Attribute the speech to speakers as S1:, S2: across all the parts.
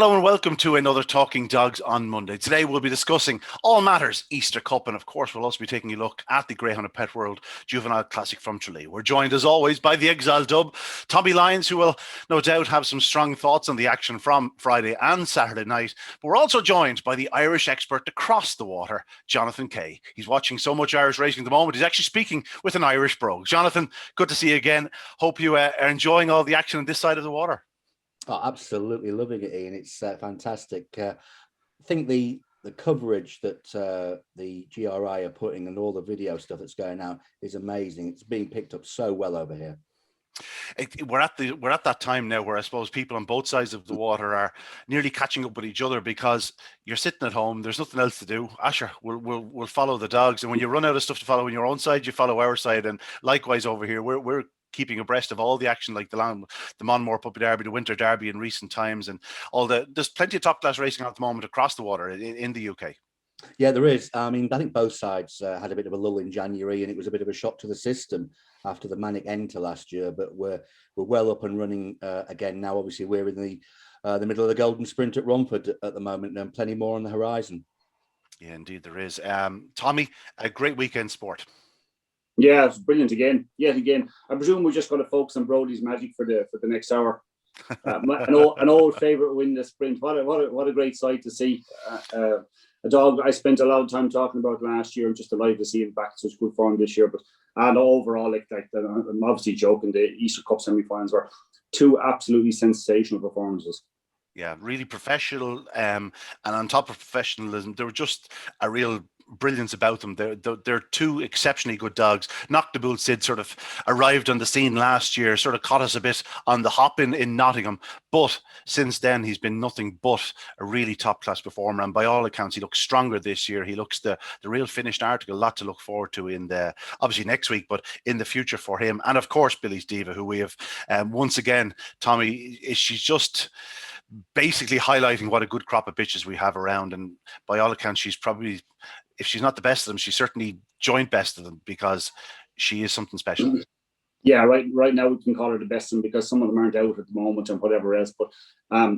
S1: Hello and welcome to another Talking Dogs on Monday. Today we'll be discussing all matters Easter Cup, and of course we'll also be taking a look at the Greyhound and Pet World Juvenile Classic from Tralee. We're joined as always by the Exile Dub, Tommy Lyons, who will no doubt have some strong thoughts on the action from Friday and Saturday night. But we're also joined by the Irish expert across the water, Jonathan Kay. He's watching so much Irish racing at the moment, he's actually speaking with an Irish brogue. Jonathan, good to see you again. Hope you are enjoying all the action on this side of the water.
S2: Oh, absolutely loving it, Ian. It's fantastic. I think the coverage that the GRI are putting and all the video stuff that's going out is amazing. It's being picked up so well over here.
S1: We're at that time now where I suppose people on both sides of the water are nearly catching up with each other, because you're sitting at home, there's nothing else to do. Asher, we'll follow the dogs, and when you run out of stuff to follow on your own side, you follow our side, and likewise over here, we're keeping abreast of all the action, like the Monmore Puppy Derby, the Winter Derby in recent times, and there's plenty of top class racing at the moment across the water in the UK.
S2: Yeah, there is. I mean, I think both sides had a bit of a lull in January, and it was a bit of a shock to the system after the manic end to last year. But we're well up and running again now. Obviously, we're in the middle of the Golden Sprint at Romford at the moment, and plenty more on the horizon.
S1: Yeah, indeed there is. Tommy, a great weekend sport.
S3: Yeah, it's brilliant yet again. I presume we're just going to focus on Brodie's magic for the next hour. An old favourite win the sprint. What a great sight to see. A dog I spent a lot of time talking about last year. I'm just delighted to see him back in such good form this year. And overall, I'm obviously joking. The Easter Cup semi-finals were two absolutely sensational performances.
S1: Yeah, really professional, and on top of professionalism, they were just a real brilliance about them. They're two exceptionally good dogs. Knock the Bull Sid sort of arrived on the scene last year, sort of caught us a bit on the hop in Nottingham, but since then he's been nothing but a really top class performer, and by all accounts he looks stronger this year. He looks the real finished article. A lot to look forward to in the obviously next week, but in the future for him. And of course Billy's Diva, who we have once again, Tommy, she's just basically highlighting what a good crop of bitches we have around, and by all accounts she's probably, if she's not the best of them, she's certainly joint best of them, because she is something special.
S3: Yeah, right now we can call her the best of them, because some of them aren't out at the moment and whatever else. But I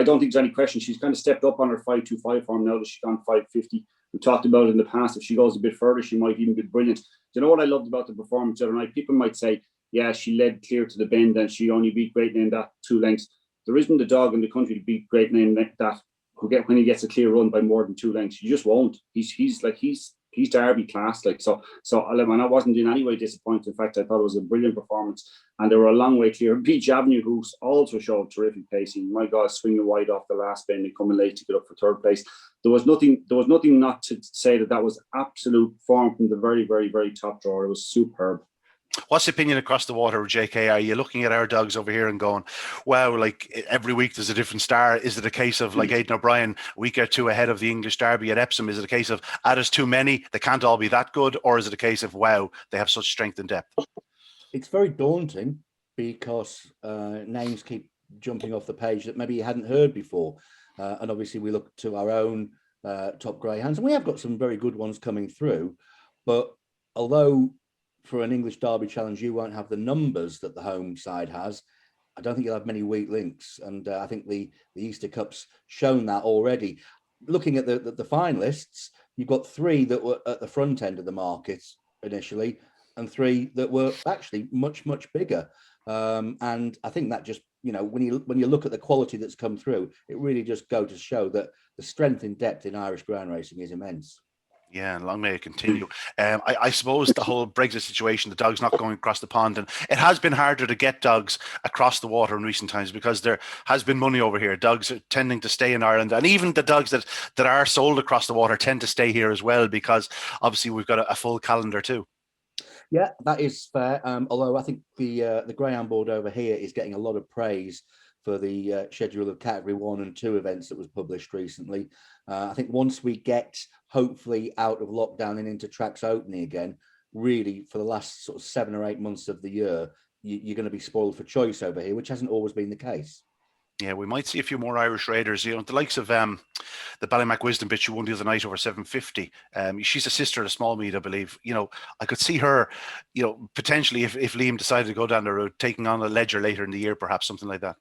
S3: don't think there's any question. She's kind of stepped up on her 5.25 form now that she's gone 5.50. We talked about it in the past. If she goes a bit further, she might even be brilliant. Do you know what I loved about the performance the other night? People might say, yeah, she led clear to the bend and she only beat Great Name that 2 lengths. There isn't a dog in the country to beat Great Name that when he gets a clear run by more than 2 lengths. You just won't. He's Derby class. So I wasn't in any way disappointed. In fact, I thought it was a brilliant performance, and they were a long way clear. Beach Avenue, who also showed terrific pacing. My God, swinging wide off the last bend and coming late to get up for 3rd place. There was nothing not to say that was absolute form from the very, very, very top drawer. It was superb.
S1: What's the opinion across the water, JK? Are you looking at our dogs over here and going, wow, like every week there's a different star? Is it a case of like Aidan O'Brien, a week or two ahead of the English Derby at Epsom? Is it a case of, there's too many, they can't all be that good? Or is it a case of, wow, they have such strength and depth?
S2: It's very daunting, because names keep jumping off the page that maybe you hadn't heard before. And obviously we look to our own top greyhounds, and we have got some very good ones coming through. But although for an English Derby challenge you won't have the numbers that the home side has, I don't think you'll have many weak links. And I think the Easter Cup's shown that already. Looking at the finalists, you've got 3 that were at the front end of the market initially, and 3 that were actually much, much bigger. And I think that just, when you look at the quality that's come through, it really just goes to show that the strength and depth in Irish ground racing is immense.
S1: Yeah, and long may it continue. I suppose the whole Brexit situation, the dogs not going across the pond, and it has been harder to get dogs across the water in recent times, because there has been money over here. Dogs are tending to stay in Ireland, and even the dogs that are sold across the water tend to stay here as well, because obviously we've got a full calendar too.
S2: Yeah, that is fair. Although I think the Greyhound board over here is getting a lot of praise for the schedule of Category 1 and 2 events that was published recently. I think once we get hopefully out of lockdown and into tracks opening again, really for the last sort of 7 or 8 months of the year, you're going to be spoiled for choice over here, which hasn't always been the case.
S1: Yeah, we might see a few more Irish raiders, the likes of the Ballymac Wisdom bitch who won the other night over 750. She's a sister of the Small Mead, I believe. I could see her, potentially if Liam decided to go down the road, taking on a Ledger later in the year, perhaps something like that.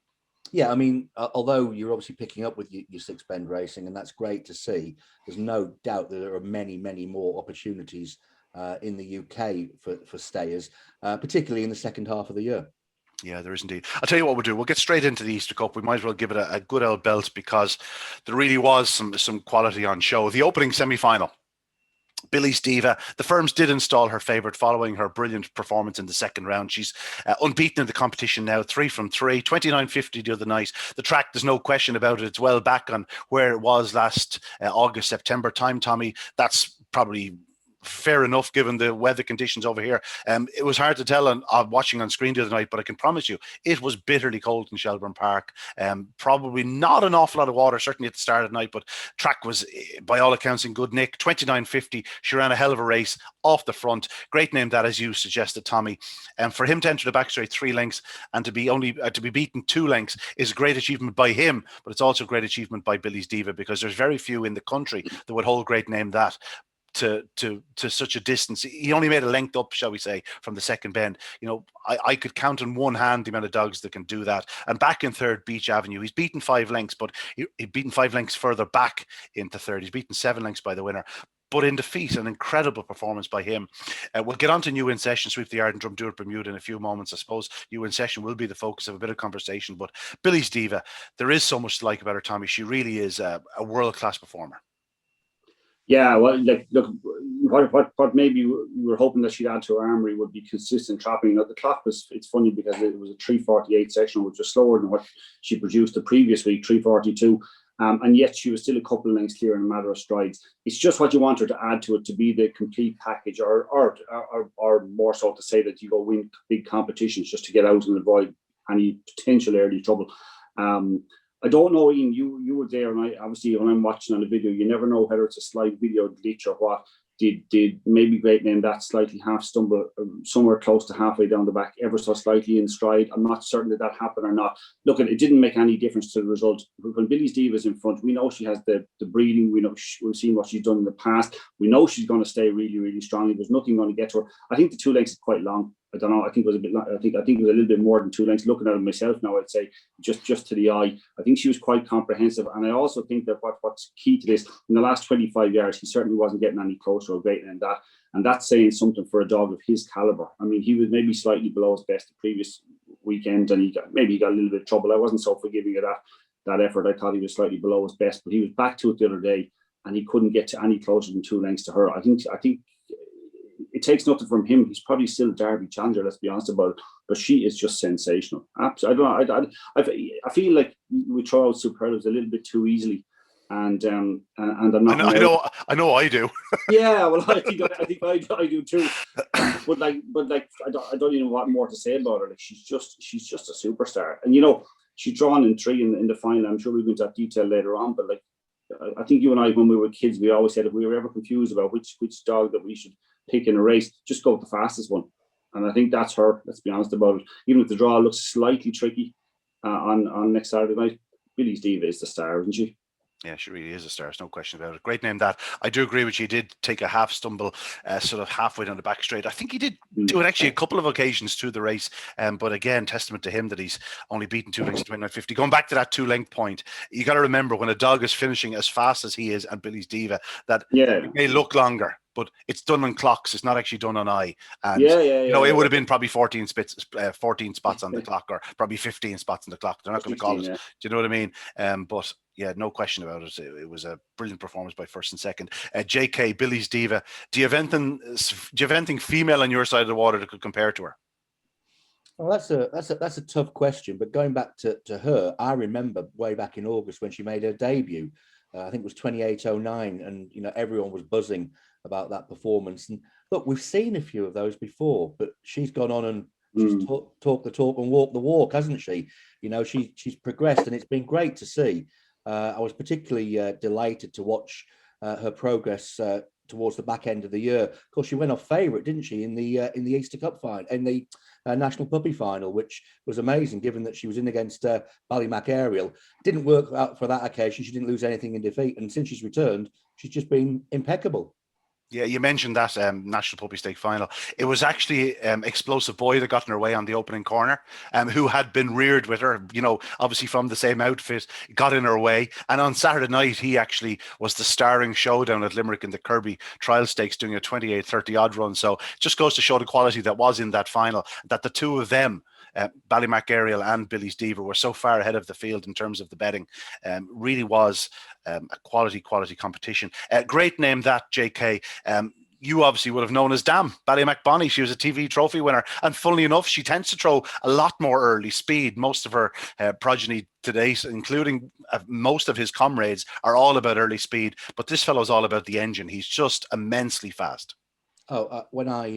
S2: Yeah, I mean, although you're obviously picking up with your six bend racing, and that's great to see, there's no doubt that there are many, many more opportunities in the UK for stayers, particularly in the second half of the year.
S1: Yeah, there is indeed. I'll tell you what we'll do. We'll get straight into the Easter Cup. We might as well give it a good old belt because there really was some quality on show. The opening semi-final. Billy's Diva. The firms did install her favourite following her brilliant performance in the second round. She's unbeaten in the competition now, 3 from 3, 29.50 the other night. The track, there's no question about it. It's well back on where it was last August, September time, Tommy. That's probably fair enough given the weather conditions over here. It was hard to tell on watching on screen the other night, but I can promise you it was bitterly cold in Shelbourne Park. Probably not an awful lot of water, certainly at the start of the night, but track was by all accounts in good nick. 29.50. She ran a hell of a race off the front. Great name that, as you suggested, Tommy. And for him to enter the back straight 3 lengths and to be beaten 2 lengths is a great achievement by him, but it's also a great achievement by Billy's Diva, because there's very few in the country that would hold great name that to such a distance. He only made a length up, shall we say, from the second bend. You know, I could count on one hand the amount of dogs that can do that. And back in third, Beach Avenue, he's beaten 5 lengths, but he'd beaten 5 lengths further back into third. He's beaten 7 lengths by the winner. But in defeat, an incredible performance by him. We'll get on to New In Session, Sweep the Yard and Drumdoor Bermuda in a few moments. I suppose New In Session will be the focus of a bit of conversation. But Billy's Diva, there is so much to like about her, Tommy. She really is a world-class performer.
S3: Yeah, well, like, look, what maybe we were hoping that she'd add to her armory would be consistent trapping. The clock it's funny because it was a 3:48 section, which was slower than what she produced the previous week, 3:42. And yet she was still a couple of lengths clear in a matter of strides. It's just what you want her to add to it to be the complete package, or more so to say that you go win big competitions just to get out and avoid any potential early trouble. I don't know, Ian, you were there, and I obviously when I'm watching on the video, you never know whether it's a slight video glitch or what. Did maybe Great Name that slightly half stumble somewhere close to halfway down the back, ever so slightly in stride? I'm not certain that happened or not. Look, it didn't make any difference to the result. When Billy's Diva's in front, we know she has the breeding. We know we've seen what she's done in the past. We know she's going to stay really, really strongly. There's nothing going to get to her. I think the 2 lengths is quite long. I don't know. I think it was a bit. I think it was a little bit more than 2 lengths. Looking at it myself now, I'd say just to the eye. I think she was quite comprehensive, and I also think that what's key to this, in the last 25 yards, he certainly wasn't getting any closer or greater than that, and that's saying something for a dog of his caliber. I mean, he was maybe slightly below his best the previous weekend, and he got a little bit of trouble. I wasn't so forgiving of that effort. I thought he was slightly below his best, but he was back to it the other day, and he couldn't get to any closer than 2 lengths to her. I think. It takes nothing from him. He's probably still a Derby challenger, let's be honest about it. But she is just sensational. Absolutely. I feel like we throw out superlatives a little bit too easily, and I'm not.
S1: I know. I do.
S3: Yeah, well, I think I do too. But I don't even know what more to say about her. Like, she's just a superstar, and she's drawn in 3 in the final. I'm sure we'll go into that detail later on, but like, I think you and I, when we were kids, we always said if we were ever confused about which dog that we should pick in a race, just go with the fastest one. And I think that's her. Let's be honest about it. Even if the draw looks slightly tricky on next Saturday night, Billy's Diva is the star, isn't she?
S1: Yeah, she really is a star. There's no question about it. Great name that. I do agree with you. He did take a half stumble sort of halfway down the back straight. I think he did do it actually a couple of occasions through the race. But again, testament to him that he's only beaten 2 lengths at 29.50. Going back to that 2 length point, you got to remember when a dog is finishing as fast as he is and Billy's Diva, that it may look longer, but it's done on clocks. It's not actually done on eye. And it would have been probably 14 spots on the clock, or probably 15 spots on the clock. They're not going to call it. Do you know what I mean? But yeah, no question about it. It was a brilliant performance by first and second. JK, Billy's Diva. Do you have anything female on your side of the water that could compare to her?
S2: Well, that's a tough question. But going back to her, I remember way back in August when she made her debut. I think it was 28:09, and everyone was buzzing about that performance. And look, we've seen a few of those before, but she's gone on and she's talked the talk and walked the walk, hasn't she? She's progressed, and it's been great to see. I was particularly delighted to watch her progress towards the back end of the year. Of course, she went off favourite, didn't she, in the Easter Cup final, in the National Puppy final, which was amazing, given that she was in against Ballymac Ariel. Didn't work out for that occasion. She didn't lose anything in defeat, and since she's returned, she's just been impeccable.
S1: Yeah, you mentioned that National Puppy Stake final. It was actually Explosive Boy that got in her way on the opening corner, who had been reared with her, obviously from the same outfit, got in her way. And on Saturday night, he actually was the starring showdown at Limerick in the Kirby Trial Stakes, doing a 28-30 odd run. So it just goes to show the quality that was in that final, that the two of them, Ballymac Ariel and Billy's Diva, were so far ahead of the field in terms of the betting. Really was a quality competition. Great name that, JK. You obviously would have known as Dam, Ballymac Bonnie. She was a TV trophy winner. And funnily enough, she tends to throw a lot more early speed. Most of her progeny to date, including most of his comrades, are all about early speed. But this fellow's all about the engine. He's just immensely fast.
S2: Oh, when I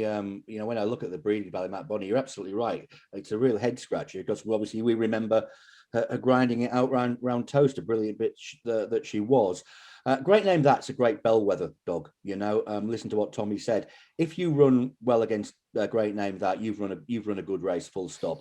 S2: look at the breed of Ballymac Bonnie, you're absolutely right. It's a real head scratcher because obviously we remember her grinding it out round Toast, a brilliant bitch that she was. Great name. That's a great bellwether dog. Listen to what Tommy said. If you run well against a great name, that you've run a good race. Full stop.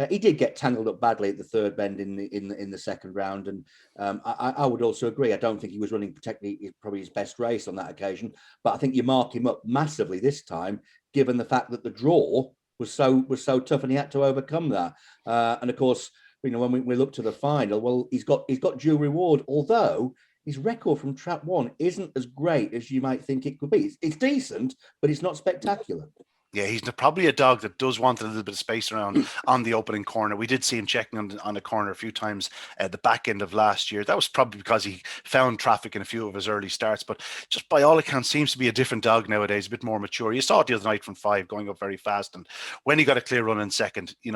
S2: He did get tangled up badly at the third bend in the second round, and I would also agree. I don't think he was running particularly probably his best race on that occasion, but I think you mark him up massively this time, given the fact that the draw was so tough and he had to overcome that. And of course, when we look to the final, well, he's got due reward, although his record from Trap 1 isn't as great as you might think it could be. It's decent, but it's not spectacular.
S1: Yeah, he's probably a dog that does want a little bit of space around on the opening corner. We did see him checking on the corner a few times at the back end of last year. That was probably because he found traffic in a few of his early starts, but just by all accounts seems to be a different dog nowadays, a bit more mature. You saw it the other night from 5 going up very fast, and when he got a clear run in second, he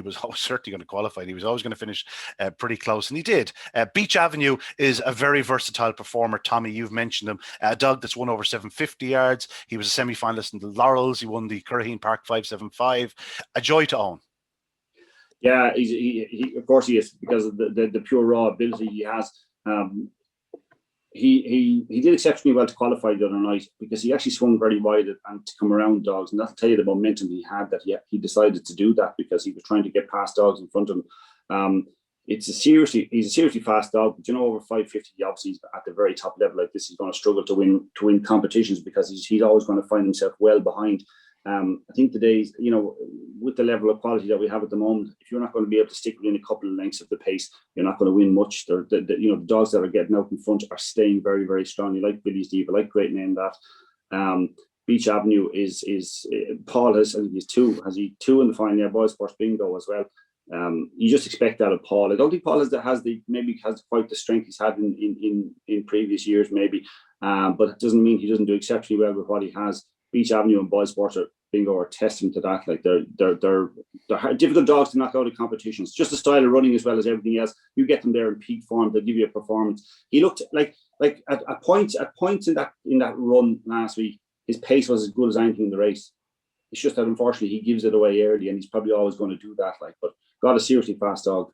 S1: was certainly going to qualify. He was always going to finish pretty close, and he did. Beach Avenue is a very versatile performer. Tommy, you've mentioned him. A dog that's won over 750 yards. He was a semi-finalist in the Laurels. He won the Curraheen Park 575. A joy to own.
S3: Yeah, he of course he is, because of the pure raw ability he has. He did exceptionally well to qualify the other night, because he actually swung very wide and to come around dogs, and that'll tell you the momentum he had, that he decided to do that because he was trying to get past dogs in front of him. He's a seriously fast dog, but over 550, obviously he's at the very top level like this. He's going to struggle to win competitions, because he's always going to find himself well behind. I think the days, with the level of quality that we have at the moment, if you're not going to be able to stick within a couple of lengths of the pace, you're not going to win much. The dogs that are getting out in front are staying very, very strongly, like Billy's Diva, like Great Name That. Beach Avenue is Paul has, I think he's two in the final. Yeah, Boys Sports Bingo as well. You just expect that of Paul. I don't think Paul has quite the strength he's had in previous years, maybe, but it doesn't mean he doesn't do exceptionally well with what he has. Beach Avenue and Boys Sports Bingo are testament to that. Like they're difficult dogs to knock out of competitions. Just the style of running as well as everything else. You get them there in peak form, they'll give you a performance. He looked like at points in that run last week, his pace was as good as anything in the race. It's just that unfortunately he gives it away early, and he's probably always going to do that. But got a seriously fast dog.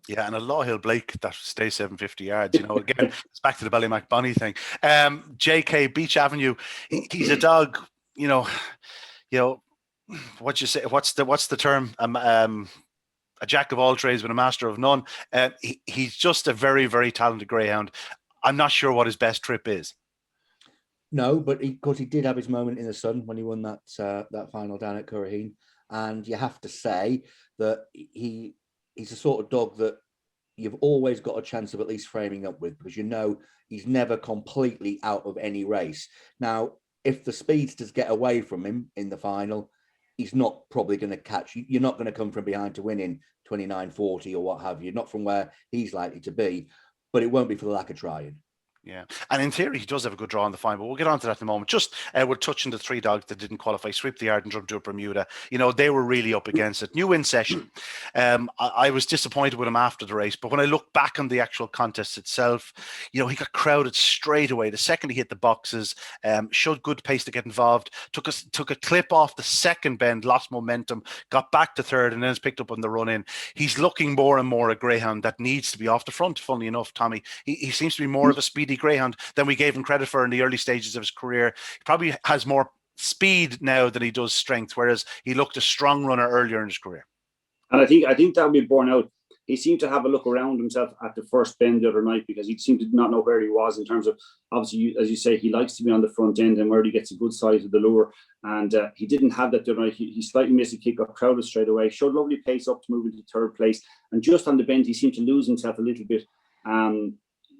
S1: Yeah, and a Law Hill Blake that stays 750 yards. Again, it's back to the Ballymac Bonnie thing. JK, Beach Avenue, he's a dog. What you say? What's the term? A jack of all trades but a master of none. He's just a very, very talented greyhound. I'm not sure what his best trip is.
S2: No, but of course he did have his moment in the sun when he won that final down at Curraheen, and you have to say that he's the sort of dog that you've always got a chance of at least framing up with, because he's never completely out of any race. Now, if the speedsters get away from him in the final, he's not probably going to catch you. You're not going to come from behind to win in 29-40 or what have you, not from where he's likely to be, but it won't be for the lack of trying.
S1: Yeah, and in theory, he does have a good draw in the final, but we'll get on to that in a moment. Just we're touching the 3 dogs that didn't qualify, Sweep the Yard and Drum to a Bermuda. They were really up against it. New win session. I was disappointed with him after the race, but when I look back on the actual contest itself, he got crowded straight away. The second he hit the boxes, showed good pace to get involved, took a clip off the second bend, lost momentum, got back to third, and then has picked up on the run in. He's looking more and more a greyhound that needs to be off the front, funnily enough, Tommy. He seems to be more of a speedy greyhound than we gave him credit for in the early stages of his career. He probably has more speed now than he does strength, whereas he looked a strong runner earlier in his career.
S3: And I think that will be borne out. he seemed to have a look around himself at the first bend the other night, because he seemed to not know where he was in terms of, obviously, as you say, he likes to be on the front end and where he gets a good size of the lure. And he didn't have that the other night. He slightly missed a kick, got crowded straight away, showed lovely pace up to move into third place. And just on the bend, he seemed to lose himself a little bit.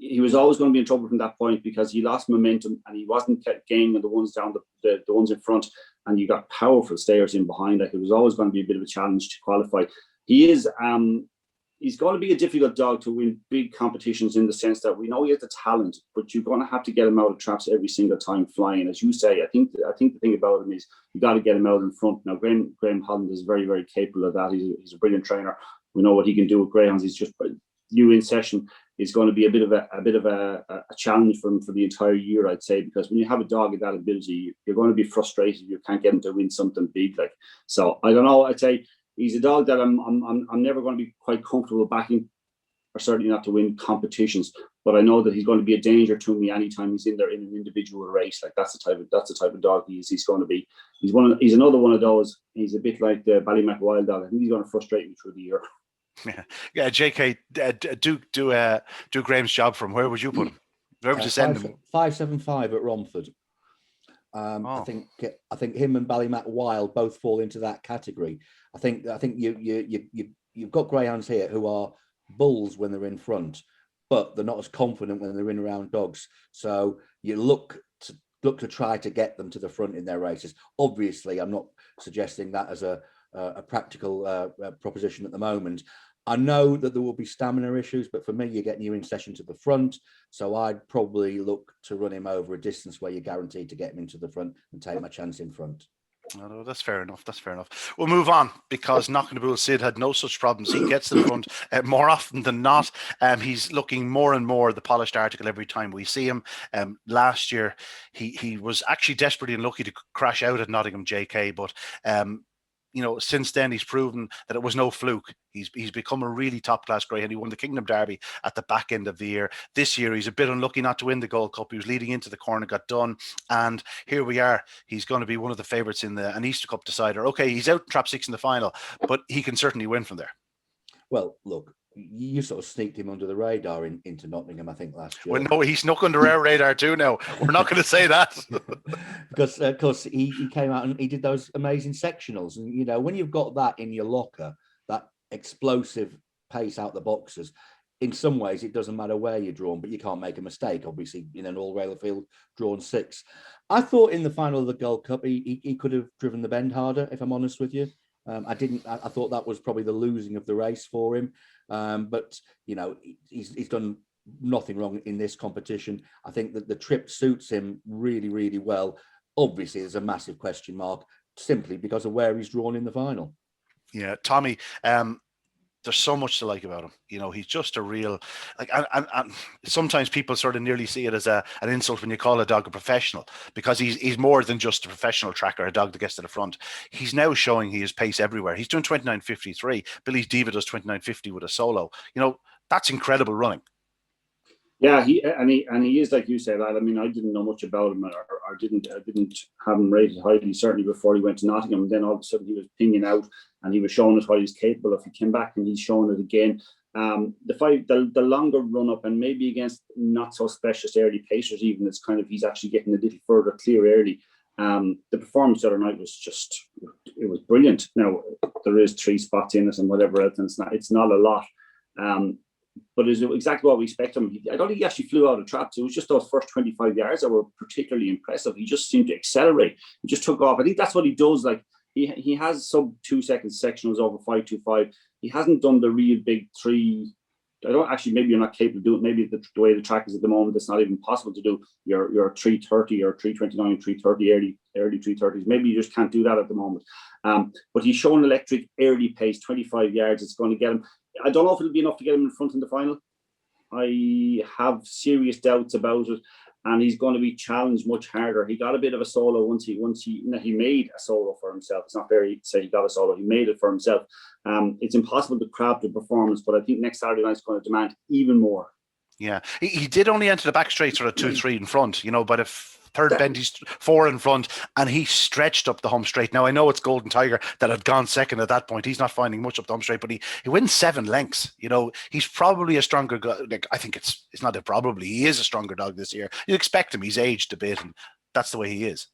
S3: He was always going to be in trouble from that point because he lost momentum and he wasn't gaining the ones down the ones in front, and you got powerful stayers in behind. Like, it was always going to be a bit of a challenge to qualify. He's going to be a difficult dog to win big competitions, in the sense that we know he has the talent, but you're going to have to get him out of traps every single time flying. As you say, I think the thing about him is you got to get him out in front. Now, Graham Holland is very, very capable of that. He's a brilliant trainer. We know what he can do with greyhounds. He's just new in session is going to be a bit of a challenge for him for the entire year, I'd say, because when you have a dog of that ability, you're going to be frustrated if you can't get him to win something big. Like, so I don't know. I'd say he's a dog that I'm never going to be quite comfortable backing, or certainly not to win competitions. But I know that he's going to be a danger to me anytime he's in there in an individual race. Like, that's the type of dog he's going to be. He's another one of those. He's a bit like the Ballymac Wild Dog. I think he's going to frustrate me through the year.
S1: Yeah, JK, do Graham's job for him. Where would you put him? Where would you send him?
S2: 575 at Romford. I think him and Ballymac Wild both fall into that category. I think you've got greyhounds here who are bulls when they're in front, but they're not as confident when they're in around dogs. So you look to try to get them to the front in their races. Obviously, I'm not suggesting that as a practical proposition at the moment. I know that there will be stamina issues, but for me, you're getting you in session to the front. So I'd probably look to run him over a distance where you're guaranteed to get him into the front and take my chance in front.
S1: No, that's fair enough. That's fair enough. We'll move on, because Knocking the Bull Sid had no such problems. He gets to the front more often than not. He's looking more and more the polished article every time we see him. Last year, he was actually desperately unlucky to crash out at Nottingham, JK, but since then he's proven that it was no fluke. He's become a really top class greyhound. He won the Kingdom Derby at the back end of the year. This year he's a bit unlucky not to win the Gold Cup. He was leading into the corner, got done, and here we are. He's going to be one of the favourites in an Easter Cup decider. Okay, he's out trap 6 in the final, but he can certainly win from there.
S2: Well, look, you sort of sneaked him under the radar into Nottingham, I think, last year.
S1: Well, no, he snuck under our radar too now. We're not going to say that.
S2: Because, of course, he came out and he did those amazing sectionals. And, when you've got that in your locker, that explosive pace out the boxes, in some ways, it doesn't matter where you're drawn, but you can't make a mistake, obviously, in an all-railer field drawn 6. I thought in the final of the Gold Cup, he could have driven the bend harder, if I'm honest with you. I thought that was probably the losing of the race for him. But he's done nothing wrong in this competition. I think that the trip suits him really, really well. Obviously, there's a massive question mark simply because of where he's drawn in the final. Yeah,
S1: Tommy, there's so much to like about him. He's just a real, and sometimes people sort of nearly see it as an insult when you call a dog a professional, because he's more than just a professional tracker, a dog that gets to the front. He's now showing he has pace everywhere. He's doing 29.53. Billy's Diva does 29.50 with a solo. That's incredible running.
S3: Yeah, he is, like you said. I mean, I didn't know much about him, or didn't have him rated highly, certainly before he went to Nottingham. And then all of a sudden he was pinging out, and he was showing us what he's capable of. He came back and he's showing it again. The longer run up, and maybe against not so specialist early pacers, even it's kind of he's actually getting a little further clear early. The performance the other night was it was brilliant. Now there is 3 spots in it and whatever else, and it's not a lot. But it's exactly what we expect him. I don't think he actually flew out of traps. It was just those first 25 yards that were particularly impressive. He just seemed to accelerate. He just took off. I think that's what he does. Like he has sub 2 seconds sectionals over 5.25. He hasn't done the real big 3. Maybe you're not capable of doing it. Maybe the way the track is at the moment, it's not even possible to do your 3.30 or 3.29, 3.30 early 3.30s. Maybe you just can't do that at the moment. But he's shown electric early pace, 25 yards. It's going to get him. I don't know if it'll be enough to get him in front in the final. I have serious doubts about it, and he's going to be challenged much harder. He got a bit of a solo once he made a solo for himself. It's not fair to say he got a solo. He made it for himself. It's impossible to craft a performance, but I think next Saturday night's going to demand even more.
S1: Yeah, he did only enter the back straight sort of 2-3 in front, but if third bend, he's 4 in front, and he stretched up the home straight. Now, I know it's Golden Tiger that had gone second at that point. He's not finding much up the home straight, but he wins 7 lengths. You know, he's probably a stronger, like, I think it's not a probably, he is a stronger dog this year. You expect him, he's aged a bit, and that's the way he is.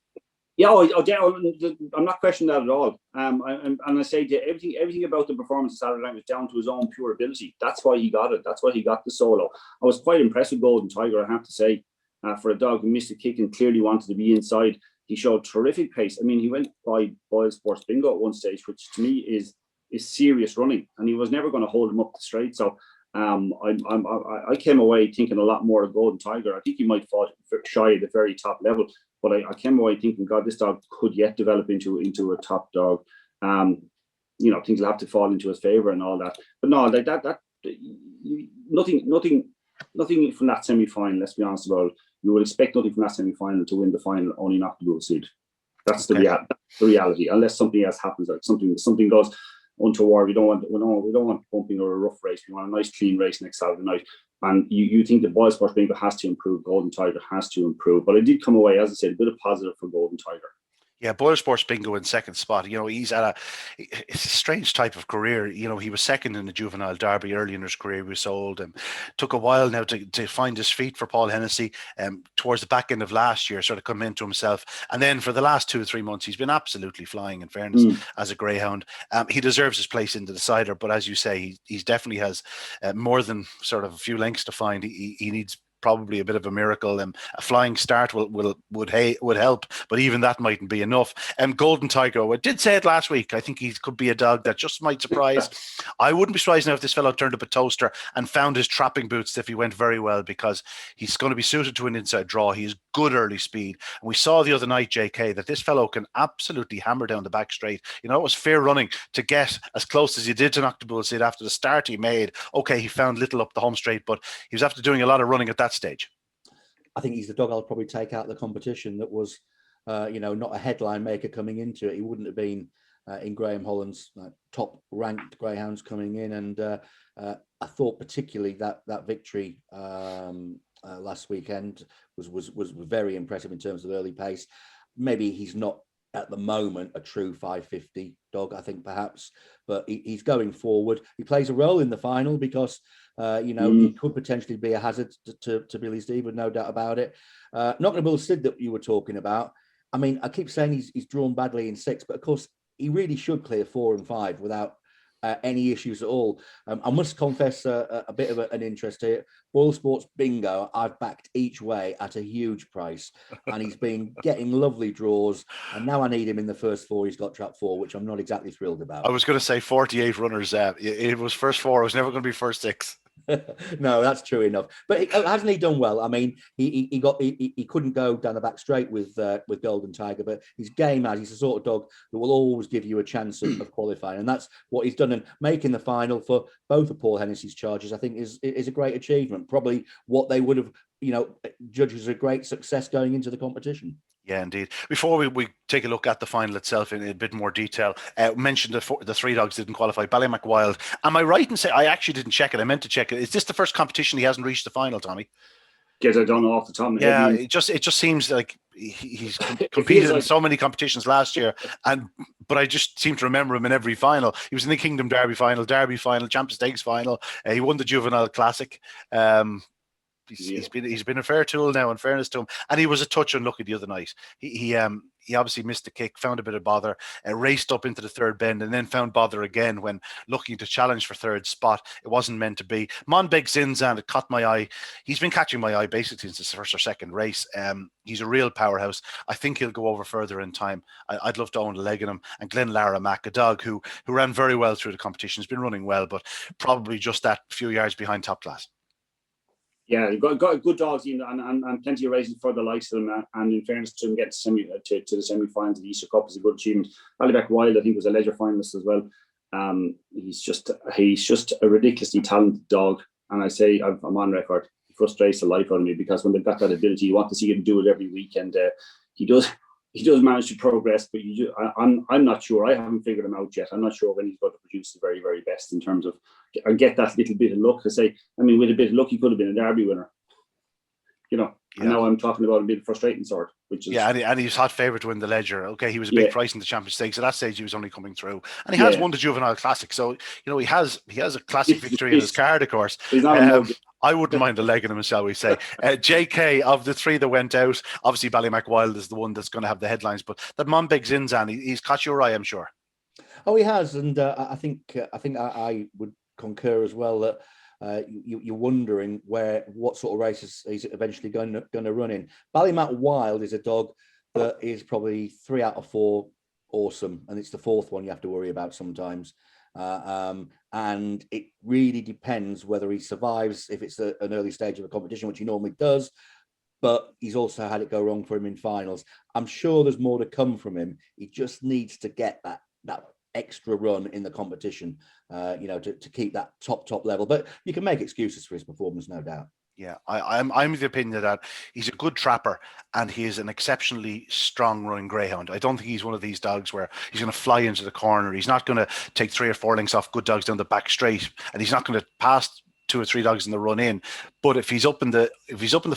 S3: Yeah, I'm not questioning that at all. And I say everything about the performance Saturday night was down to his own pure ability. That's why he got it. That's why he got the solo. I was quite impressed with Golden Tiger, I have to say, for a dog who missed a kick and clearly wanted to be inside. He showed terrific pace. I mean, he went by Boyle Sports Bingo at one stage, which to me is serious running, and he was never going to hold him up the straight. So I came away thinking a lot more of Golden Tiger. I think he might fall shy at the very top level. But I came away thinking, God, this dog could yet develop into a top dog. You know, things will have to fall into his favor and all that. But no, like that nothing from that semi-final. Let's be honest about it. You would expect nothing from that semi-final to win the final, only not to go seed. That's the reality. Unless something else happens, like something goes untoward. We don't want bumping or a rough race. We want a nice clean race next Saturday night. And you think the Boyle Sports Bingo has to improve, Golden Tiger has to improve. But I did come away, as I said, a bit of positive for Golden Tiger.
S1: Yeah, Boyle Sports Bingo in second spot. You know, he's at it's a strange type of career. You know, he was second in the Juvenile Derby early in his career. He was sold, and took a while now to find his feet for Paul Hennessy. Towards the back end of last year, sort of come into himself, and then for the last 2 or 3 months, he's been absolutely flying. In fairness, as a greyhound, he deserves his place in the decider. But as you say, he definitely has more than sort of a few lengths to find. He needs probably a bit of a miracle, and a flying start would help, but even that mightn't be enough. Golden Tiger, I did say it last week, I think he could be a dog that just might surprise. I wouldn't be surprised now if this fellow turned up a toaster and found his trapping boots if he went very well, because he's going to be suited to an inside draw. He has good early speed, and we saw the other night, JK, that this fellow can absolutely hammer down the back straight. You know, it was fair running to get as close as he did to Knockable Sid after the start he made. Okay, he found little up the home straight, but he was after doing a lot of running at that stage.
S2: I think he's the dog I'll probably take out of the competition that was, not a headline maker coming into it. He wouldn't have been in Graham Holland's top ranked greyhounds coming in. And I thought particularly that victory last weekend was very impressive in terms of early pace. Maybe he's not at the moment a true 550 dog, I think, perhaps, but he's going forward. He plays a role in the final because he could potentially be a hazard to Billy Stephen, no doubt about it. Knockable Sid that you were talking about, I mean, I keep saying he's drawn badly in 6, but of course he really should clear 4 and 5 without any issues at all. I must confess a bit of an interest here. Boyle Sports Bingo, I've backed each way at a huge price, and he's been getting lovely draws. And now I need him in the first 4. He's got trap 4, which I'm not exactly thrilled about.
S1: I was going to say 48 runners. It was first 4. It was never going to be first 6.
S2: No, that's true enough. But hasn't he done well? I mean, he couldn't go down the back straight with Golden Tiger, but his game he's the sort of dog that will always give you a chance of qualifying, and that's what he's done. And making the final for both of Paul Hennessy's charges, I think, is a great achievement. Probably what they would have, judged as a great success going into the competition.
S1: Yeah, indeed. Before we take a look at the final itself in a bit more detail, mentioned the 3 dogs didn't qualify. Ballymac Wild. Am I right in saying, I actually didn't check it, I meant to check it. Is this the first competition he hasn't reached the final, Tommy?
S3: Yes, I don't know off the top of my head.
S1: Yeah, it just seems like he's competed in so many competitions last year, but I just seem to remember him in every final. He was in the Kingdom Derby final, Champions Stakes final. He won the Juvenile Classic. He's been a fair tool now, in fairness to him, and he was a touch unlucky the other night. He obviously missed the kick, found a bit of bother, raced up into the third bend, and then found bother again when looking to challenge for third spot. It wasn't meant to be. Monbeg Zinzan, it caught my eye. He's been catching my eye basically since his first or second race. He's a real powerhouse. I think he'll go over further in time. I'd love to own a leg in him. And Glen Lara Mac, a dog who ran very well through the competition, has been running well, but probably just that few yards behind top class.
S3: Yeah, got good dogs in, and plenty of races for the likes of them. And in fairness to him, getting to the semi-finals of the Easter Cup is a good achievement. Ballymac Wild, I think, was a leisure finalist as well. He's just a ridiculously talented dog, and I say I'm on record. He frustrates the life out of me, because when they've got that ability, you want to see him do it every week, and he does manage to progress. But I'm not sure. I haven't figured him out yet. I'm not sure when he's going to produce the very, very best in terms of, or get that little bit of luck. With a bit of luck, he could have been a Derby winner. And now I'm talking about a bit of frustrating sort. which is
S1: and he was hot favourite to win the Ledger. Okay, he was a big price in the Champions Stakes. At that stage, he was only coming through, and he has won the Juvenile Classic. So he has a classic victory in his card, of course.
S3: He's not
S1: I wouldn't mind a leg in him, shall we say? JK, of the three that went out, obviously Ballymac Wild is the one that's going to have the headlines, but that Monbeg Zinzan, he's caught your eye, I'm sure.
S2: Oh, he has, and I think I would concur as well that you're wondering what sort of races he's eventually going to run in. Ballymac Wild is a dog that is probably 3 out of 4 awesome, and it's the 4th one you have to worry about sometimes. And it really depends whether he survives if it's an early stage of a competition, which he normally does. But he's also had it go wrong for him in finals. I'm sure there's more to come from him. He just needs to get that extra run in the competition, to keep that top level. But you can make excuses for his performance, no doubt.
S1: Yeah, I'm of the opinion that he's a good trapper and he is an exceptionally strong running greyhound. I don't think he's one of these dogs where he's going to fly into the corner. He's not going to take 3 or 4 lengths off good dogs down the back straight, and he's not going to pass 2 or 3 dogs in the run in. But if he's up in the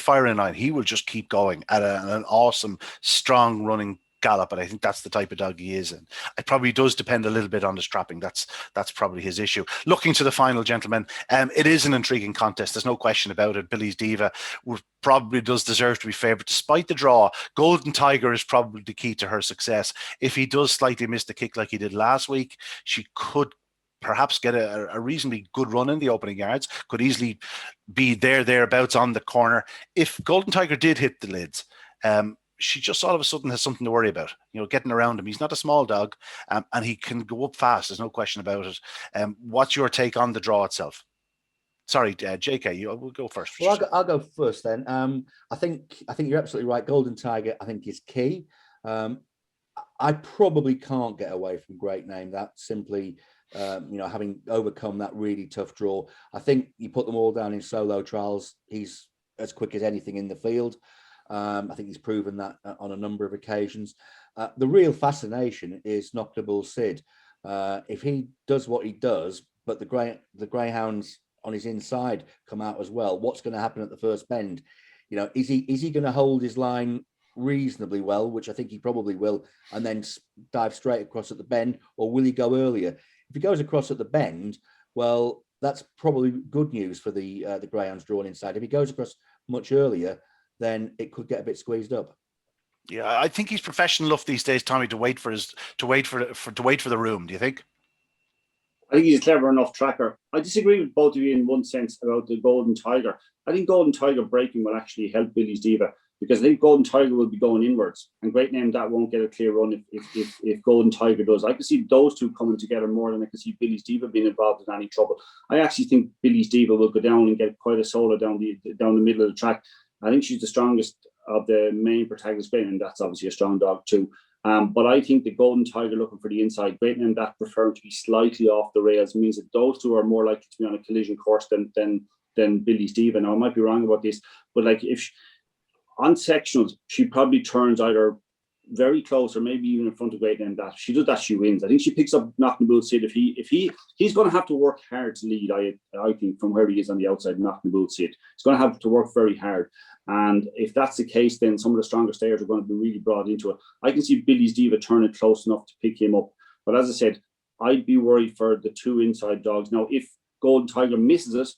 S1: firing line, he will just keep going at an awesome, strong running gallop, and I think that's the type of dog he is, and it probably does depend a little bit on the strapping. That's probably his issue. Looking to the final, gentlemen, it is an intriguing contest. There's no question about it. Billy's Diva probably does deserve to be favourite despite the draw. Golden Tiger is probably the key to her success. If he does slightly miss the kick like he did last week, she could perhaps get a reasonably good run in the opening yards, could easily be thereabouts on the corner. If Golden Tiger did hit the lids, she just all of a sudden has something to worry about, getting around him. He's not a small dog, and he can go up fast. There's no question about it. What's your take on the draw itself? Sorry, JK, you will go first.
S2: Well, I'll go first then. I think you're absolutely right. Golden Tiger, I think, is key. I probably can't get away from Great Name. That simply, having overcome that really tough draw. I think you put them all down in solo trials. He's as quick as anything in the field. I think he's proven that on a number of occasions. The real fascination is Noctable Sid. If he does what he does, but the greyhounds on his inside come out as well, what's going to happen at the first bend? Is he going to hold his line reasonably well, which I think he probably will, and then dive straight across at the bend, or will he go earlier? If he goes across at the bend, well, that's probably good news for the greyhounds drawn inside. If he goes across much earlier, then it could get a bit squeezed up.
S1: Yeah, I think he's professional enough these days, Tommy, to wait for the room. Do you think?
S3: I think he's a clever enough tracker. I disagree with both of you in one sense about the Golden Tiger. I think Golden Tiger breaking will actually help Billy's Diva, because I think Golden Tiger will be going inwards, and Great Name that won't get a clear run if Golden Tiger does. I can see those two coming together more than I can see Billy's Diva being involved in any trouble. I actually think Billy's Diva will go down and get quite a solo down the middle of the track. I think she's the strongest of the main protagonists, and that's obviously a strong dog too. But I think the Golden Tiger looking for the inside, Great Name that preferring to be slightly off the rails, means that those two are more likely to be on a collision course than Billy's Diva. Now, I might be wrong about this, but on sectionals, she probably turns either very close or maybe even in front of Great Name that. If she does that, she wins. I think she picks up Knock the Bull Sid. If he's going to have to work hard to lead, I think, from where he is on the outside, Knock the Bull Sid. He's going to have to work very hard. And if that's the case, then some of the stronger stayers are going to be really brought into it. I can see Billy's Diva turning close enough to pick him up. But as I said, I'd be worried for the two inside dogs. Now, if Golden Tiger misses it,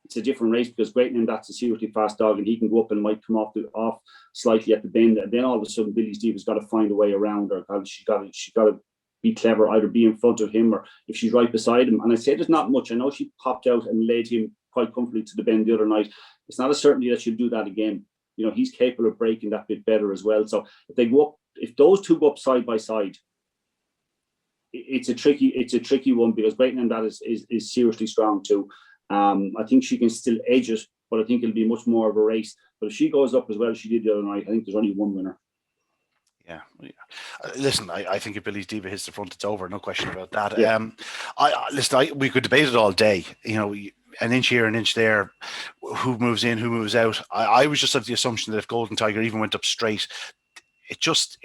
S3: it's a different race, because Great Name that's a seriously fast dog, and he can go up and might come off slightly at the bend, and then all of a sudden Billy's Diva's got to find a way around her. She's got to be clever, either be in front of him or if she's right beside him. And I say there's not much. I know she popped out and led him quite comfortably to the bend the other night. It's not a certainty that she'll do that again. He's capable of breaking that bit better as well. So if those two go up side by side, it's a tricky one, because Great Name that is seriously strong too. I think she can still edge it, but I think it'll be much more of a race. But if she goes up as well as she did the other night, I think there's only one winner.
S1: Yeah. Listen, I think if Billy's Diva hits the front, it's over. No question about that.
S3: Yeah.
S1: We could debate it all day. An inch here, an inch there, who moves in, who moves out. I was just of the assumption that if Golden Tiger even went up straight, it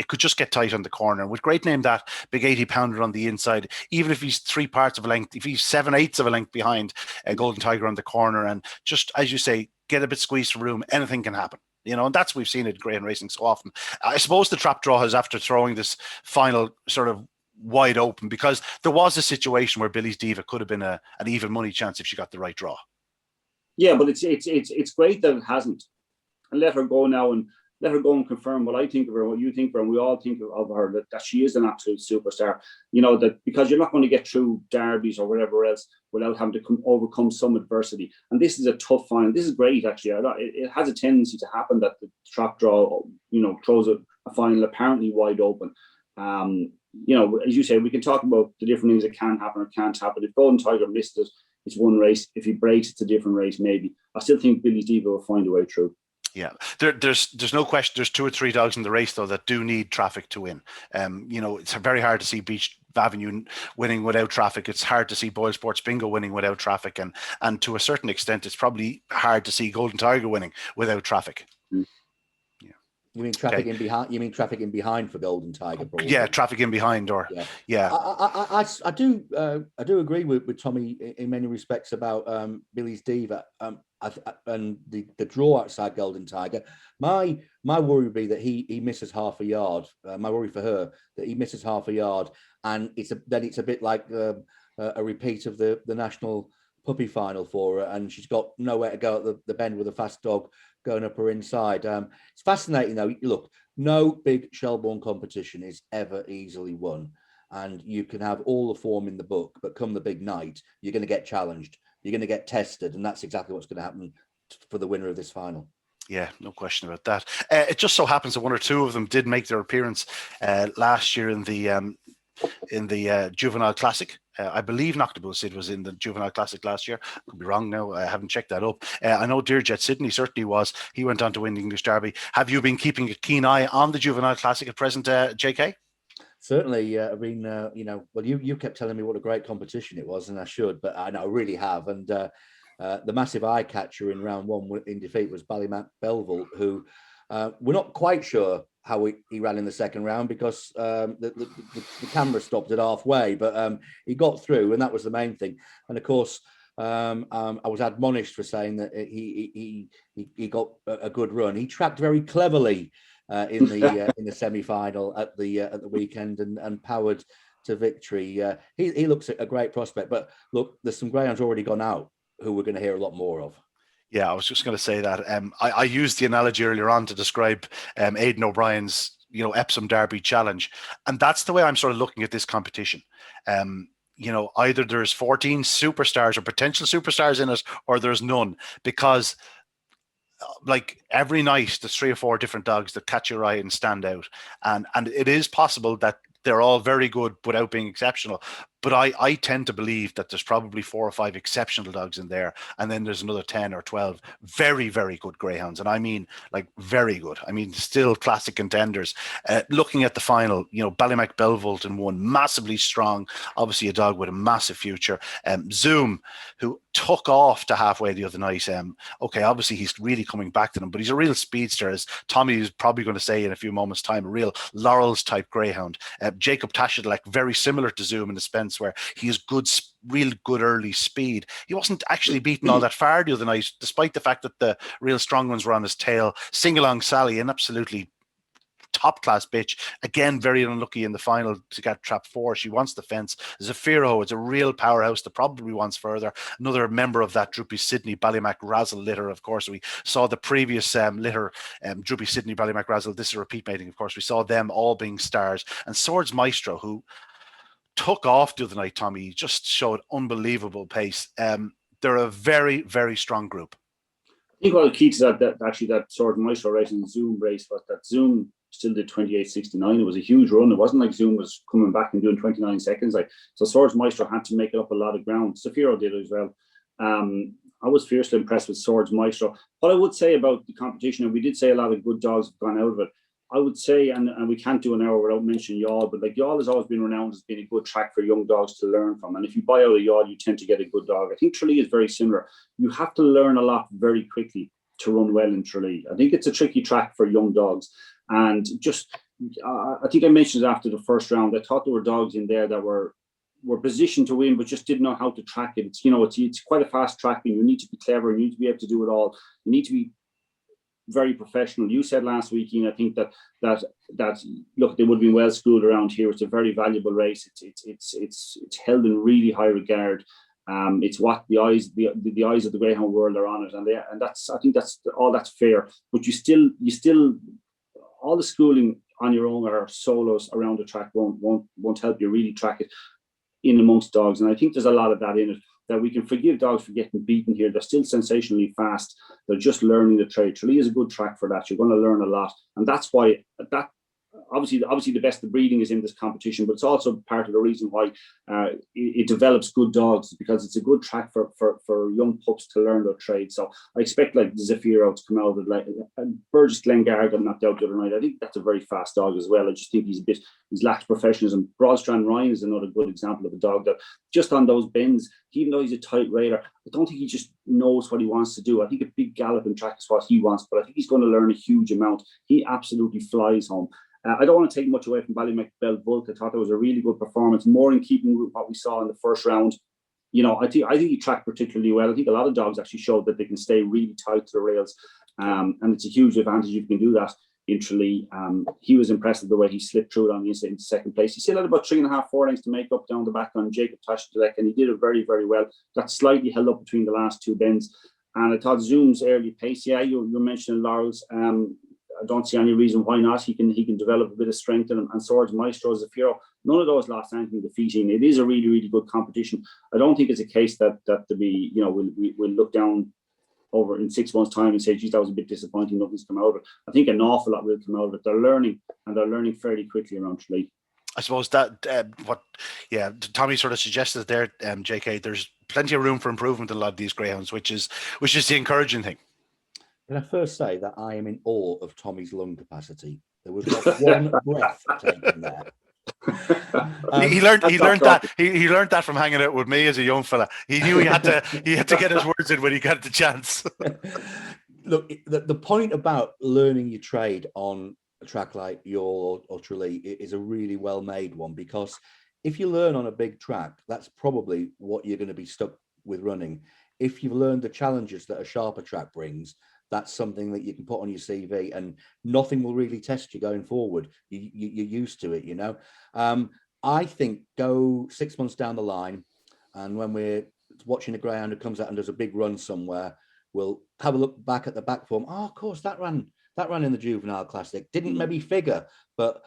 S1: could just get tight on the corner. With Great Name that big 80-pounder on the inside, even if he's 3 parts of a length, if he's 7/8 of a length behind Golden Tiger on the corner, and just as you say, get a bit squeezed for room, anything can happen. And that's we've seen it greyhound racing so often. I suppose the trap draw is after throwing this final sort of wide open, because there was a situation where Billy's Diva could have been an even money chance if she got the right draw.
S3: Yeah, but it's great that it hasn't. And let her go now, and let her go and confirm what I think of her, what you think of her, and we all think of her, that she is an absolute superstar. That because you're not going to get through derbies or whatever else without having to overcome some adversity. And this is a tough final. This is great, actually. It has a tendency to happen that the trap draw, throws a final apparently wide open. As you say, we can talk about the different things that can happen or can't happen. If Golden Tiger missed it, it's one race. If he breaks, it's a different race, maybe. I still think Billy's Diva will find a way through.
S1: Yeah, there's no question. There's 2 or 3 dogs in the race though that do need traffic to win. It's very hard to see Beach Avenue winning without traffic. It's hard to see Boyle Sports Bingo winning without traffic, and to a certain extent, it's probably hard to see Golden Tiger winning without traffic.
S2: You mean traffic in behind? You mean traffic in behind for Golden Tiger? Probably.
S1: Yeah, traffic in behind, or yeah.
S2: I do agree with Tommy in many respects about Billy's Diva and the draw outside Golden Tiger. My worry would be that he misses half a yard. My worry for her that he misses half a yard, and it's a bit like a repeat of the national puppy final for her, and she's got nowhere to go at the bend with a fast dog going up her inside. It's fascinating though. Look, no big Shelbourne competition is ever easily won, and you can have all the form in the book, but come the big night, you're going to get challenged, you're going to get tested, and that's exactly what's going to happen for the winner of this final. Yeah,
S1: no question about that. It just so happens that 1 or 2 of them did make their appearance last year in the Juvenile Classic. I believe Noctable Sid was in the Juvenile Classic last year. Could be wrong now. I haven't checked that up. I know Dearjet Sydney certainly was. He went on to win the English Derby. Have you been keeping a keen eye on the Juvenile Classic at present, JK?
S2: Certainly. I've been, well, you kept telling me what a great competition it was, and I should, but I really have. And the massive eye catcher in round 1 in defeat was Ballymac Belleville, who we're not quite sure how he ran in the second round, because the camera stopped it halfway, but he got through, and that was the main thing. And of course, I was admonished for saying that he got a good run. He tracked very cleverly in the semi-final at the weekend and powered to victory. He looks a great prospect, but look, there's some greyhounds already gone out who we're going to hear a lot more of.
S1: Yeah, I was just going to say that. I used the analogy earlier on to describe Aidan O'Brien's, Epsom Derby challenge, and that's the way I'm sort of looking at this competition. Either there's 14 superstars or potential superstars in it, or there's none, because like every night there's 3 or 4 different dogs that catch your eye and stand out, and it is possible that they're all very good without being exceptional. But I tend to believe that there's probably 4 or 5 exceptional dogs in there, and then there's another 10 or 12 very, very good greyhounds. And I mean, like, very good. I mean, still classic contenders. Looking at the final, Ballymac Belleville won, massively strong, obviously a dog with a massive future. Zoom, who took off to halfway the other night. Okay, obviously he's really coming back to them, but he's a real speedster, as Tommy is probably going to say in a few moments' time, a real Laurels type greyhound. Jacob Tashadalek, very similar to Zoom in the Spence, where he has real good early speed. He wasn't actually beaten all that far the other night, despite the fact that the real strong ones were on his tail. Sing-along Sally, an absolutely top-class bitch, again very unlucky in the final to get trap 4. She wants the fence. Zafiro, it's a real powerhouse that probably wants further. Another member of that Droopy Sydney Ballymac Razzle litter, of course. We saw the previous litter, Droopy Sydney Ballymac Razzle. This is a repeat mating, of course. We saw them all being stars. And Swords Maestro, who took off the other night, Tommy, he just showed unbelievable pace. They're a very, very strong group.
S3: I think what the key to that Sword Maestro race and Zoom race was that Zoom still did 28.69. It was a huge run. It wasn't like Zoom was coming back and doing 29 seconds. So Swords Maestro had to make it up a lot of ground. Zafiro did as well. I was fiercely impressed with Swords Maestro. What I would say about the competition, and we did say a lot of good dogs have gone out of it, I would say, and we can't do an hour without mentioning Yawl, but like Yawl has always been renowned as being a good track for young dogs to learn from. And if you buy out a Yawl, you tend to get a good dog. I think Tralee is very similar. You have to learn a lot very quickly to run well in Tralee. I think it's a tricky track for young dogs. And just, I think I mentioned it after the first round, I thought there were dogs in there that were positioned to win, but just didn't know how to track it. It's quite a fast track, and you need to be clever, and you need to be able to do it all. You need to be very professional. You said last week, Ian, I think that look, they would have been well schooled around here. It's a very valuable race. It's held in really high regard. It's what the eyes of the greyhound world are on it, and that's, I think that's fair. But you still all the schooling on your own or solos around the track won't help you really track it in amongst dogs. And I think there's a lot of that in it, that we can forgive dogs for getting beaten here. They're still sensationally fast. They're just learning the trade. Tralee is a good track for that. You're going to learn a lot. And that's why that obviously the best of breeding is in this competition, but it's also part of the reason why it develops good dogs, because it's a good track for young pups to learn their trade. So I expect like Zafiro to come out of it, like Burgess Glengar got knocked out the other night. I think that's a very fast dog as well. I just think he's lacks professionalism. Broadstrand Ryan is another good example of a dog that just on those bends, even though he's a tight raider, I don't think he just knows what he wants to do. I think a big galloping track is what he wants, but I think he's going to learn a huge amount. He absolutely flies home. I don't want to take much away from Ballymacbell. I thought that was a really good performance, more in keeping with what we saw in the first round. You know, I think he tracked particularly well. I think a lot of dogs actually showed that they can stay really tight to the rails, and it's a huge advantage if you can do that in Tralee. He was impressive the way he slipped through it on the inside into second place. He still had about 3.5, 4 lengths to make up down the back on Jacob Tashdalek, and he did it very, very well. Got slightly held up between the last two bends. And I thought Zoom's early pace, yeah, you're mentioning Laurels. I don't see any reason why not. He can develop a bit of strength in him, and Swords Maestro, Zafiro. None of those lost anything defeating. It is a really, really good competition. I don't think it's a case that to be, you know, we'll look down over in 6 months' time and say, geez, that was a bit disappointing, nothing's come out of it. I think an awful lot will come out of it. They're learning fairly quickly around Tralee.
S1: I suppose that Tommy sort of suggested there, JK, there's plenty of room for improvement in a lot of these greyhounds, which is the encouraging thing.
S2: Can I first say that I am in awe of Tommy's lung capacity? There was not one breath taken there.
S1: He learned that from hanging out with me as a young fella. He knew he had to get his words in when he got the chance.
S2: Look, the point about learning your trade on a track like your or Tralee is a really well made one, because if you learn on a big track, that's probably what you're going to be stuck with running. If you've learned the challenges that a sharper track brings, that's something that you can put on your CV, and nothing will really test you going forward. You're used to it, you know. I think go 6 months down the line, and when we're watching a greyhound who comes out and does a big run somewhere, we'll have a look back at the back form. Oh, of course, that ran in the Juvenile Classic. Didn't maybe figure, but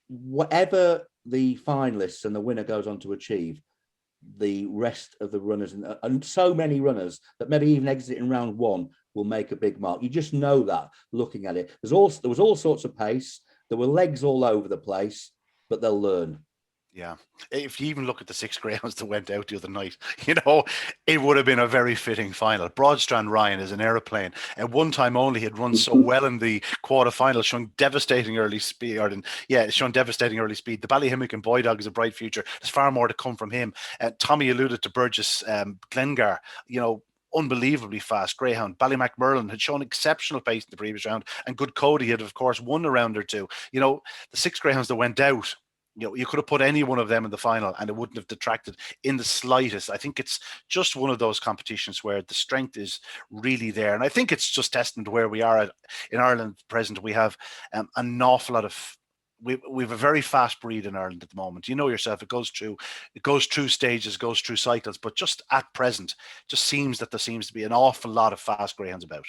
S2: whatever the finalists and the winner goes on to achieve, the rest of the runners and so many runners that maybe even exit in round one will make a big mark. You just know that looking at it. There was all sorts of pace. There were legs all over the place, but they'll learn.
S1: Yeah. If you even look at the 6 greyhounds that went out the other night, you know, it would have been a very fitting final. Broadstrand Ryan is an aeroplane. At one time only, he had run so well in the quarterfinal, showing devastating early speed. The Ballyhimmock and Boy Dog is a bright future. There's far more to come from him. Tommy alluded to Burgess Glengar, you know, unbelievably fast greyhound. Ballymac Merlin had shown exceptional pace in the previous round, and Good Cody had, of course, won a round or two. You know, the 6 greyhounds that went out, you know, you could have put any one of them in the final and it wouldn't have detracted in the slightest. I think it's just one of those competitions where the strength is really there. And I think it's just testament to where we are in Ireland at present. We have an awful lot of, we have a very fast breed in Ireland at the moment. You know yourself, it goes through stages, goes through cycles, but just at present, just seems that there seems to be an awful lot of fast greyhounds about.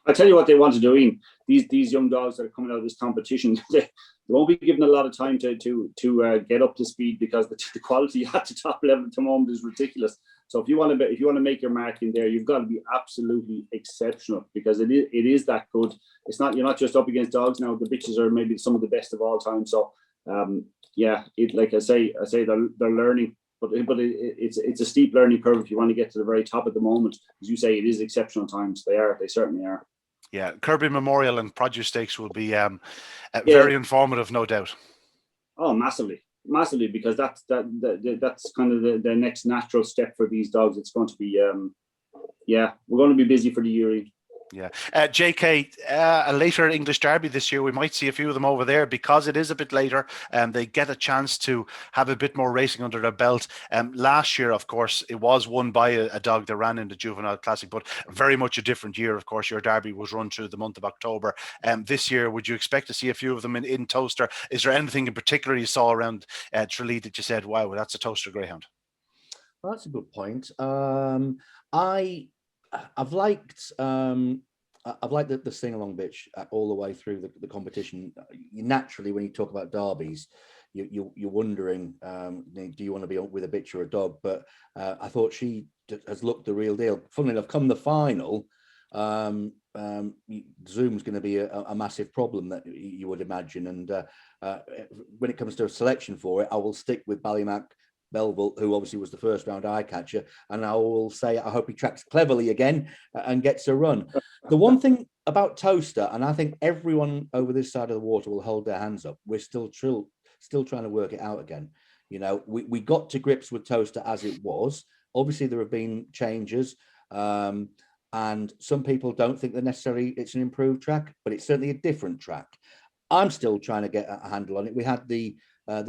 S3: I tell you what they want to do, Ian. These young dogs that are coming out of this competition, they won't be given a lot of time to get up to speed, because the quality at the top level at the moment is ridiculous. So if you want to make your mark in there, you've got to be absolutely exceptional, because it is that good. You're not just up against dogs now. The bitches are maybe some of the best of all time. So like I say they're learning. But it's a steep learning curve if you want to get to the very top at the moment. As you say, it is exceptional times. They certainly are. Yeah,
S1: Kirby Memorial and Produce Stakes will be very informative, no doubt.
S3: Oh, massively, because that's kind of the next natural step for these dogs. It's going to be, we're going to be busy for the year.
S1: Yeah. JK, a later English Derby this year. We might see a few of them over there because it is a bit later and they get a chance to have a bit more racing under their belt. Last year, of course, it was won by a dog that ran in the Juvenile Classic, but very much a different year. Of course, your Derby was run through the month of October. This year, would you expect to see a few of them in Toaster? Is there anything in particular you saw around Tralee that you said, wow, that's a Toaster Greyhound?
S2: Well, that's a good point. I've liked the sing along bitch all the way through the competition. Naturally, when you talk about derbies, you're wondering, do you want to be with a bitch or a dog? But I thought she has looked the real deal. Funnily enough, come the final, Zoom's going to be a massive problem that you would imagine. And when it comes to a selection for it, I will stick with Ballymac Belleville, who obviously was the first round eye catcher, and I will say I hope he tracks cleverly again and gets a run. The one thing about Toaster, and I think everyone over this side of the water will hold their hands up, we're still trying to work it out again. You know, we got to grips with Toaster as it was. Obviously, there have been changes, and some people don't think that necessarily it's an improved track, but it's certainly a different track. I'm still trying to get a handle on it. We had the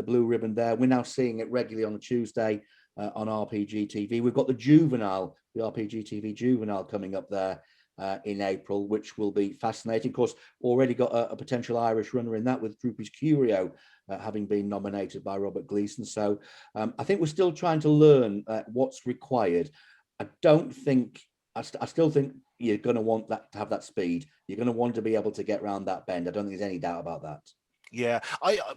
S2: blue ribbon there. We're now seeing it regularly on a Tuesday on RPG TV. We've got the Juvenile, the RPG TV Juvenile coming up there in April, which will be fascinating. Of course, already got a potential Irish runner in that with Droopy's Curio having been nominated by Robert Gleeson. So I think we're still trying to learn what's required. I still think you're going to want that to have that speed. You're going to want to be able to get around that bend. I don't think there's any doubt about that.
S1: Yeah,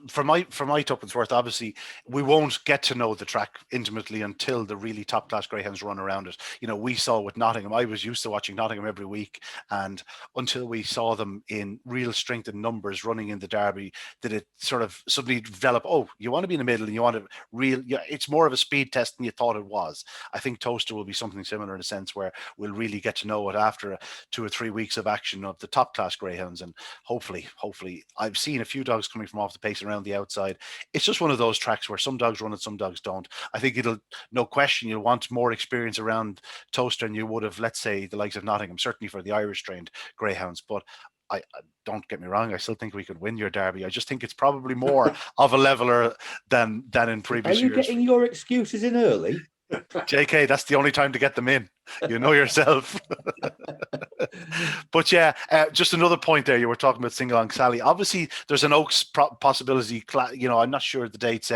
S1: for my tuppence worth, obviously we won't get to know the track intimately until the really top class greyhounds run around it. You know, we saw with Nottingham. I was used to watching Nottingham every week, and until we saw them in real strength and numbers running in the Derby, did it sort of suddenly develop? Oh, you want to be in the middle, and you want to real. Yeah, it's more of a speed test than you thought it was. I think Toaster will be something similar in a sense where we'll really get to know it after 2 or 3 weeks of action of the top class greyhounds, and hopefully, I've seen a few dogs coming from off the pace around the outside. It's just one of those tracks where some dogs run it, some dogs don't. I think no question, you'll want more experience around Toaster than you would have, let's say, the likes of Nottingham, certainly for the Irish trained greyhounds. But I don't get me wrong, I still think we could win your Derby. I just think it's probably more of a leveler than in previous years.
S2: Are you getting your excuses in early?
S1: JK, that's the only time to get them in. You know yourself. But yeah, just another point there. You were talking about Singalong Sally. Obviously, there's an Oaks possibility. You know, I'm not sure of the dates,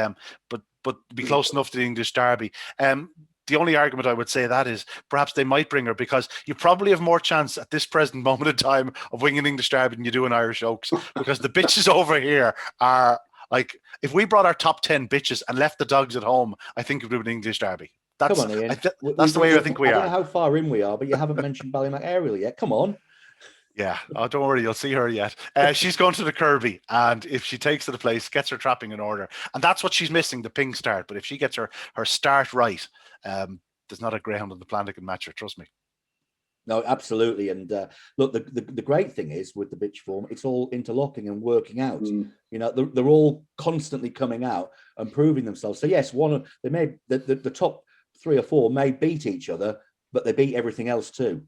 S1: but be close enough to the English Derby. The only argument I would say that is perhaps they might bring her because you probably have more chance at this present moment in time of winning English Derby than you do in Irish Oaks, because the bitches over here are like, if we brought our top 10 bitches and left the dogs at home, I think it would have been English Derby. Come on, Ian. That's the way I think we are.
S2: I don't know how far in we are, but you haven't mentioned Ballymac Ariel yet. Come on.
S1: Yeah, oh, don't worry, you'll see her yet. She's going to the Kirby, and if she takes to the place, gets her trapping in order, and that's what she's missing, the ping start. But if she gets her start right, there's not a greyhound on the planet that can match her, trust me.
S2: No, absolutely. And look, the great thing is with the bitch form, it's all interlocking and working out. You know, they're all constantly coming out and proving themselves. So yes, the top 3 or 4 may beat each other, but they beat everything else too.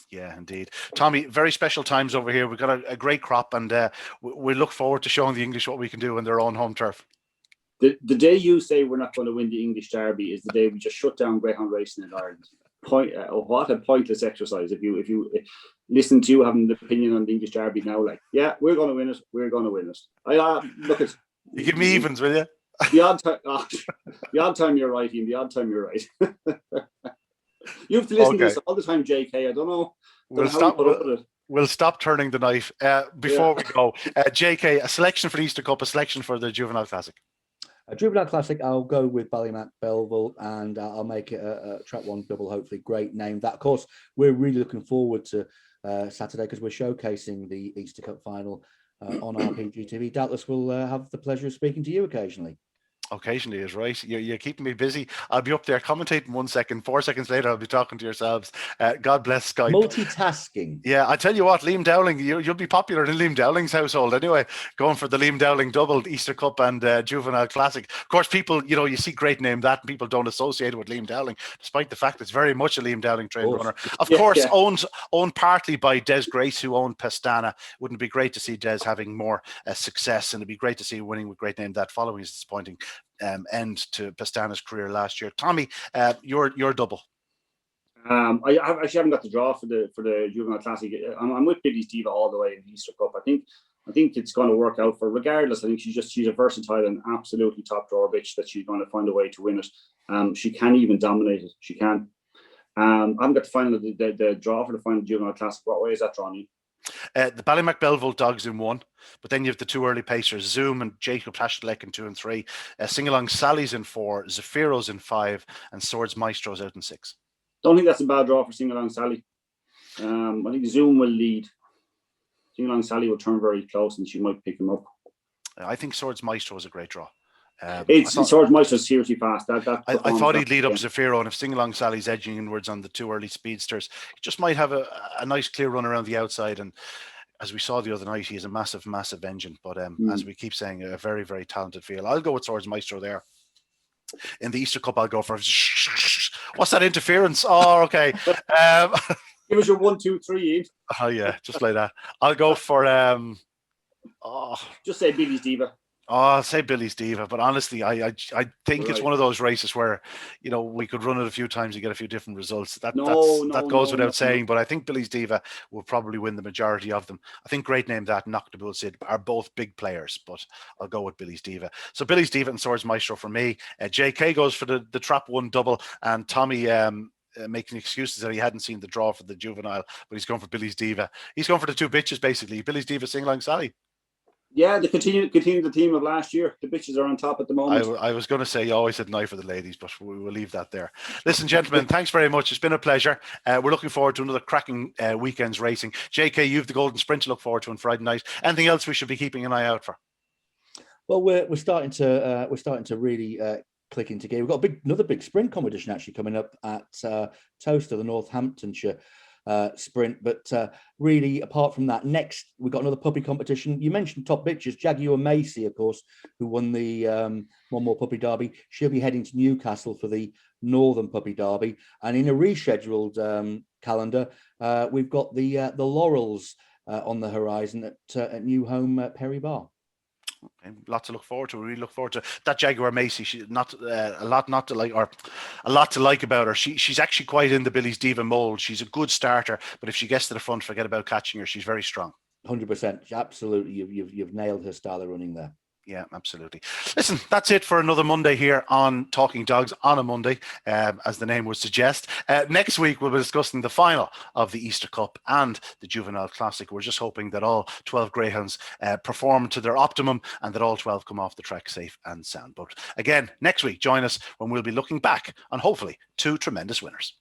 S1: Yeah, indeed. Tommy, very special times over here. We've got a great crop, and we look forward to showing the English what we can do on their own home turf.
S3: The day you say we're not going to win the English Derby is the day we just shut down greyhound racing in Ireland. What a pointless exercise. If you listen to you having an opinion on the English Derby now, like, yeah, we're going to win it. We're going to win it. Look at
S1: you. Give me evens, will you?
S3: The odd time you're right, Ian. The odd time you're right. You have to listen to this all the time, JK. I don't know.
S1: We'll stop turning the knife. Before we go, JK, a selection for the Easter Cup, a selection for the Juvenile Classic.
S2: A Juvenile Classic, I'll go with Ballymac Belleville, and I'll make it a track 1 double, hopefully. Great name. That, of course, we're really looking forward to Saturday, because we're showcasing the Easter Cup final on RPG TV. Doubtless we'll have the pleasure of speaking to you occasionally.
S1: Occasionally is right. You're keeping me busy. I'll be up there commentating 1 second. 4 seconds later, I'll be talking to yourselves. God bless Skype.
S2: Multitasking.
S1: Yeah, I tell you what, Liam Dowling, you'll be popular in Liam Dowling's household anyway, going for the Liam Dowling double, Easter Cup and Juvenile Classic. Of course, people, you see great name that, and people don't associate it with Liam Dowling, despite the fact it's very much a Liam Dowling trained runner. Of course, owned partly by Des Grace, who owned Pestana. Wouldn't it be great to see Des having more success, and it'd be great to see winning with great name that following his disappointing end to Pestana's career last year. Tommy, your double.
S3: I actually haven't got the draw for the Juvenile Classic. I'm with Billy's Diva all the way in the Easter Cup. I think it's going to work out for her. Regardless, I think she's a versatile and absolutely top drawer bitch that she's going to find a way to win it. She can even dominate it. She can. I haven't got the final the draw for the final Juvenile Classic. What way is that drawn?
S1: The Ballymac Belleville dogs in 1, but then you have the 2 early pacers, Zoom and Jacob Hashtelek in 2 and 3, Sing Along Sally's in 4, Zafiro's in 5, and Swords Maestro's out in 6.
S3: Don't think that's a bad draw for Sing Along Sally. I think Zoom will lead. Sing Along Sally will turn very close, and she might pick him up.
S1: I think Swords Maestro is a great draw.
S3: Swords Maestro's seriously fast. I
S1: thought he'd lead up Zafiro, and if Sing Along Sally's edging inwards on the 2 early speedsters, he just might have a nice clear run around the outside. And as we saw the other night, he is a massive, massive engine. But as we keep saying, a very, very talented field. I'll go with Swords Maestro there. In the Easter Cup, I'll go for what's that interference? Oh, okay.
S3: Give us your 1, 2, 3, Ian.
S1: Oh yeah, just like that. I'll go for
S3: just say Billy's Diva.
S1: Oh, I'll say Billy's Diva, but honestly, I think it's one of those races where we could run it a few times and get a few different results. That goes without saying, but I think Billy's Diva will probably win the majority of them. I think great name that and Knockable Sid are both big players, but I'll go with Billy's Diva. So Billy's Diva and Swords Maestro for me. JK goes for the Trap 1 double, and Tommy making excuses that he hadn't seen the draw for the Juvenile, but he's going for Billy's Diva. He's going for the 2 bitches basically. Billy's Diva, Sing Along Sally.
S3: Yeah, they continue the theme of last year. The bitches are on top at the moment.
S1: I was going to say you always said an eye for the ladies, but we will leave that there. Listen, gentlemen, thanks very much. It's been a pleasure. We're looking forward to another cracking weekend's racing. JK, you've the Golden Sprint to look forward to on Friday night. Anything else we should be keeping an eye out for?
S2: Well, we're starting to really click into gear. We've got another big sprint competition actually coming up at Toaster, the Northamptonshire sprint, but really apart from that, next we've got another puppy competition. You mentioned top bitches, Jaguar Macy, of course, who won the One More Puppy Derby. She'll be heading to Newcastle for the Northern Puppy Derby, and in a rescheduled calendar, we've got the Laurels on the horizon at New Home Perry Bar.
S1: Okay, lots to look forward to. We really look forward to that Jaguar Macy. She's not a lot not to like, or a lot to like about her. She's actually quite in the Billy's Diva mold. She's a good starter, but if she gets to the front, forget about catching her. She's very strong.
S2: 100%, absolutely. You've nailed her style of running there.
S1: Yeah, absolutely. Listen, that's it for another Monday here on Talking Dogs on a Monday, as the name would suggest. Next week, we'll be discussing the final of the Easter Cup and the Juvenile Classic. We're just hoping that all 12 greyhounds perform to their optimum and that all 12 come off the track safe and sound. But again, next week, join us when we'll be looking back on hopefully 2 tremendous winners.